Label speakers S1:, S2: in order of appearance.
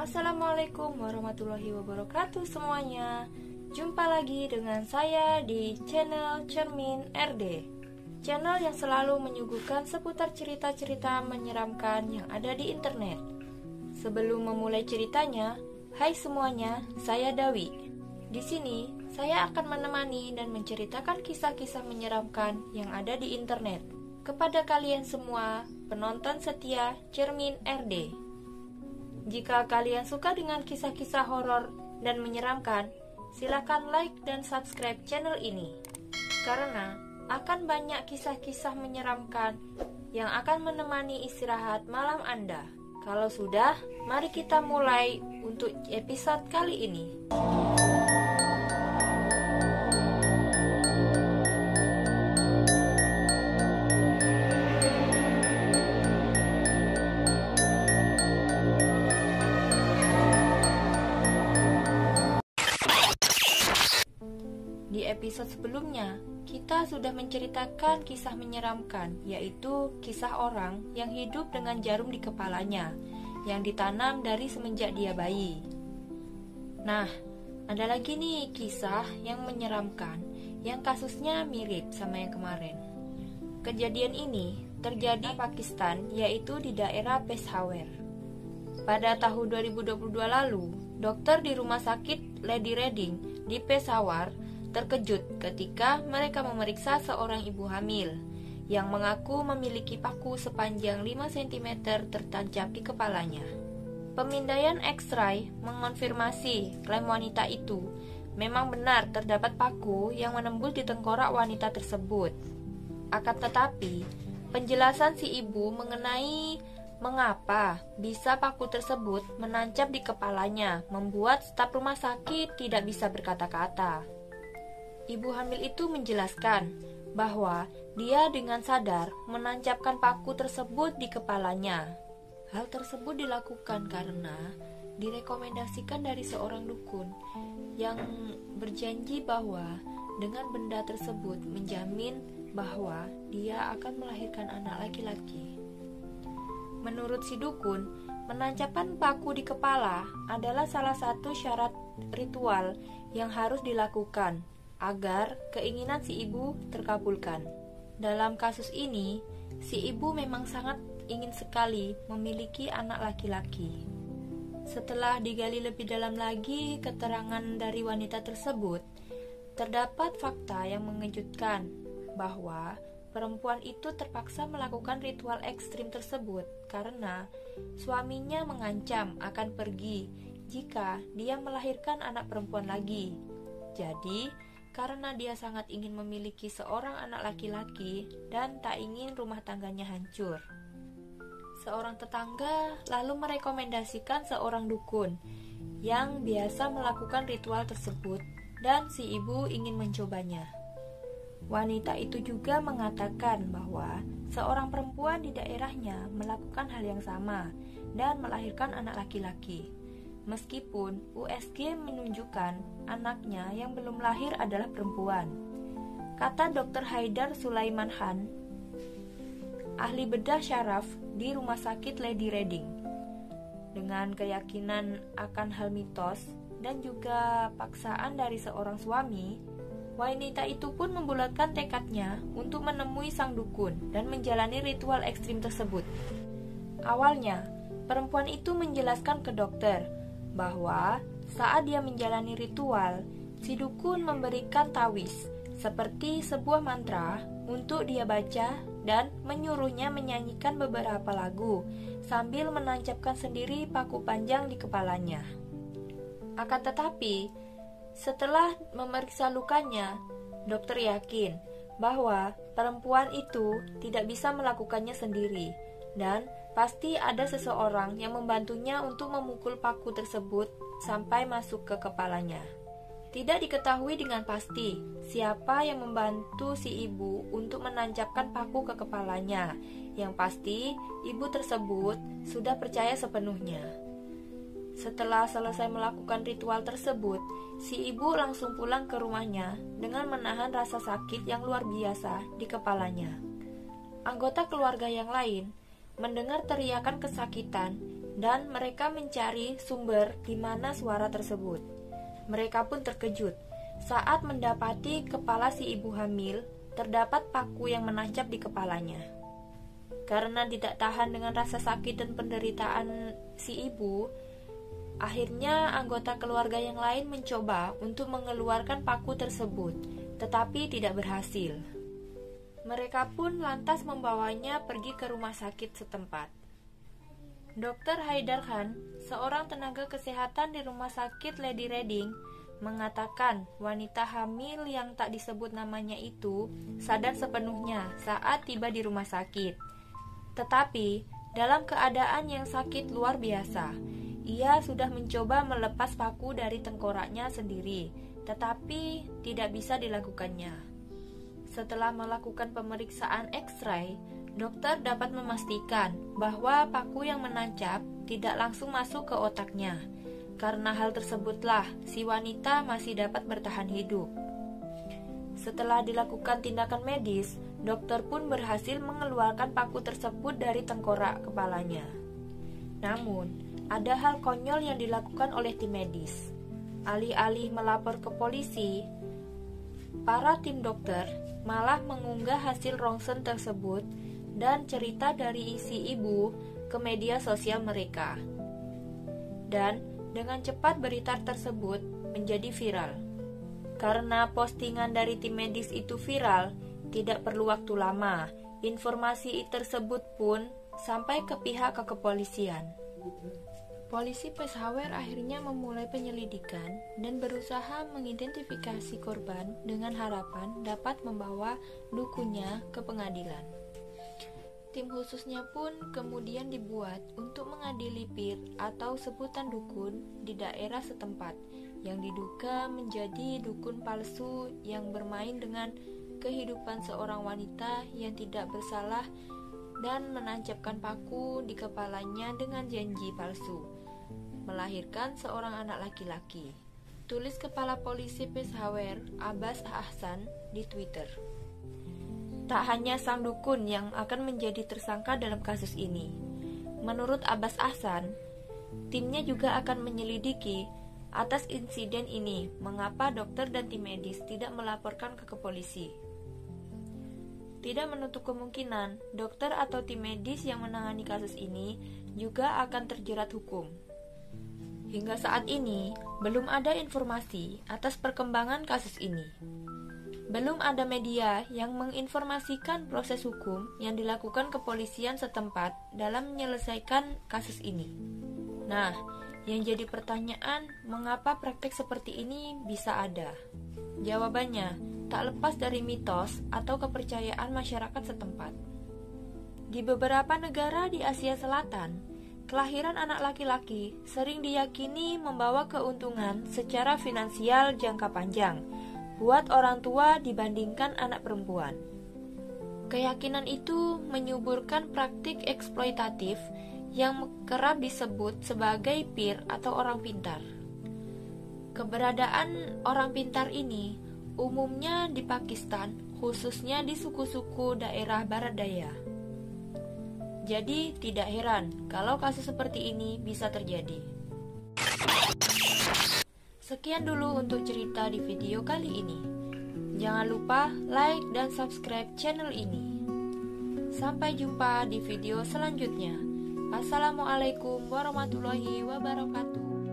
S1: Assalamualaikum warahmatullahi wabarakatuh semuanya. Jumpa lagi dengan saya di channel Cermin RD, channel yang selalu menyuguhkan seputar cerita-cerita menyeramkan yang ada di internet. Sebelum memulai ceritanya, hai semuanya, saya Dawi. Di sini saya akan menemani dan menceritakan kisah-kisah menyeramkan yang ada di internet kepada kalian semua penonton setia Cermin RD. Jika kalian suka dengan kisah-kisah horor dan menyeramkan, silakan like dan subscribe channel ini, karena akan banyak kisah-kisah menyeramkan yang akan menemani istirahat malam Anda. Kalau sudah, mari kita mulai untuk episode kali ini. Di episode sebelumnya, kita sudah menceritakan kisah menyeramkan, yaitu kisah orang yang hidup dengan jarum di kepalanya, yang ditanam dari semenjak dia bayi. Nah, ada lagi nih kisah yang menyeramkan, yang kasusnya mirip sama yang kemarin. Kejadian ini terjadi di Pakistan, yaitu di daerah Peshawar. Pada tahun 2022 lalu, dokter di rumah sakit Lady Reading di Peshawar terkejut ketika mereka memeriksa seorang ibu hamil yang mengaku memiliki paku sepanjang 5 cm tertancap di kepalanya. Pemindaian X-ray mengonfirmasi klaim wanita itu memang benar terdapat paku yang menembus di tengkorak wanita tersebut. Akan tetapi, penjelasan si ibu mengenai mengapa bisa paku tersebut menancap di kepalanya membuat staf rumah sakit tidak bisa berkata-kata. Ibu hamil itu menjelaskan bahwa dia dengan sadar menancapkan paku tersebut di kepalanya. Hal tersebut dilakukan karena direkomendasikan dari seorang dukun yang berjanji bahwa dengan benda tersebut menjamin bahwa dia akan melahirkan anak laki-laki. Menurut si dukun, menancapkan paku di kepala adalah salah satu syarat ritual yang harus dilakukan agar keinginan si ibu terkabulkan. Dalam kasus ini, si ibu memang sangat ingin sekali memiliki anak laki-laki. Setelah digali lebih dalam lagi keterangan dari wanita tersebut, terdapat fakta yang mengejutkan bahwa perempuan itu terpaksa melakukan ritual ekstrim tersebut karena suaminya mengancam akan pergi jika dia melahirkan anak perempuan lagi. Jadi, karena dia sangat ingin memiliki seorang anak laki-laki dan tak ingin rumah tangganya hancur, seorang tetangga lalu merekomendasikan seorang dukun yang biasa melakukan ritual tersebut dan si ibu ingin mencobanya. Wanita itu juga mengatakan bahwa seorang perempuan di daerahnya melakukan hal yang sama dan melahirkan anak laki-laki. Meskipun USG menunjukkan anaknya yang belum lahir adalah perempuan. Kata Dr. Haidar Sulaiman Khan, ahli bedah syaraf di Rumah Sakit Lady Reading. Dengan keyakinan akan hal mitos dan juga paksaan dari seorang suami, wanita itu pun membulatkan tekadnya untuk menemui sang dukun dan menjalani ritual ekstrim tersebut. Awalnya, perempuan itu menjelaskan ke dokter bahwa saat dia menjalani ritual, si dukun memberikan tawis seperti sebuah mantra untuk dia baca dan menyuruhnya menyanyikan beberapa lagu sambil menancapkan sendiri paku panjang di kepalanya. Akan tetapi, setelah memeriksa lukanya, dokter yakin bahwa perempuan itu tidak bisa melakukannya sendiri dan pasti ada seseorang yang membantunya untuk memukul paku tersebut sampai masuk ke kepalanya. Tidak diketahui dengan pasti siapa yang membantu si ibu untuk menancapkan paku ke kepalanya. Yang pasti, ibu tersebut sudah percaya sepenuhnya. Setelah selesai melakukan ritual tersebut, si ibu langsung pulang ke rumahnya dengan menahan rasa sakit yang luar biasa di kepalanya. Anggota keluarga yang lain mendengar teriakan kesakitan dan mereka mencari sumber di mana suara tersebut. Mereka pun terkejut saat mendapati kepala si ibu hamil terdapat paku yang menancap di kepalanya. Karena tidak tahan dengan rasa sakit dan penderitaan si ibu, akhirnya anggota keluarga yang lain mencoba untuk mengeluarkan paku tersebut, tetapi tidak berhasil. Mereka pun lantas membawanya pergi ke rumah sakit setempat. Dr. Haidar Khan, seorang tenaga kesehatan di rumah sakit Lady Reading, mengatakan wanita hamil yang tak disebut namanya itu sadar sepenuhnya saat tiba di rumah sakit. Tetapi, dalam keadaan yang sakit luar biasa, ia sudah mencoba melepas paku dari tengkoraknya sendiri, tetapi tidak bisa dilakukannya. Setelah melakukan pemeriksaan X-ray, dokter dapat memastikan bahwa paku yang menancap tidak langsung masuk ke otaknya. Karena hal tersebutlah, si wanita masih dapat bertahan hidup. Setelah dilakukan tindakan medis, dokter pun berhasil mengeluarkan paku tersebut dari tengkorak kepalanya. Namun, ada hal konyol yang dilakukan oleh tim medis. Alih-alih melapor ke polisi, para tim dokter malah mengunggah hasil rongsen tersebut dan cerita dari isi ibu ke media sosial mereka. Dan dengan cepat berita tersebut menjadi viral. Karena postingan dari tim medis itu viral, tidak perlu waktu lama, informasi tersebut pun sampai ke pihak kepolisian. Polisi Peshawar akhirnya memulai penyelidikan dan berusaha mengidentifikasi korban dengan harapan dapat membawa dukunnya ke pengadilan. Tim khususnya pun kemudian dibuat untuk mengadili pir atau sebutan dukun di daerah setempat yang diduga menjadi dukun palsu yang bermain dengan kehidupan seorang wanita yang tidak bersalah dan menancapkan paku di kepalanya dengan janji palsu melahirkan seorang anak laki-laki. Tulis Kepala Polisi Peshawar Abbas Ahsan di Twitter. Tak hanya sang dukun yang akan menjadi tersangka dalam kasus ini. Menurut Abbas Ahsan, timnya juga akan menyelidiki atas insiden ini, mengapa dokter dan tim medis tidak melaporkan ke polisi. Tidak menutup kemungkinan dokter atau tim medis yang menangani kasus ini juga akan terjerat hukum. Hingga saat ini, belum ada informasi atas perkembangan kasus ini. Belum ada media yang menginformasikan proses hukum yang dilakukan kepolisian setempat dalam menyelesaikan kasus ini. Nah, yang jadi pertanyaan, mengapa praktek seperti ini bisa ada? Jawabannya, tak lepas dari mitos atau kepercayaan masyarakat setempat. Di beberapa negara di Asia Selatan, kelahiran anak laki-laki sering diyakini membawa keuntungan secara finansial jangka panjang buat orang tua dibandingkan anak perempuan. Keyakinan itu menyuburkan praktik eksploitatif yang kerap disebut sebagai pir atau orang pintar. Keberadaan orang pintar ini umumnya di Pakistan, khususnya di suku-suku daerah barat daya. Jadi tidak heran kalau kasus seperti ini bisa terjadi. Sekian dulu untuk cerita di video kali ini. Jangan lupa like dan subscribe channel ini. Sampai jumpa di video selanjutnya. Assalamualaikum warahmatullahi wabarakatuh.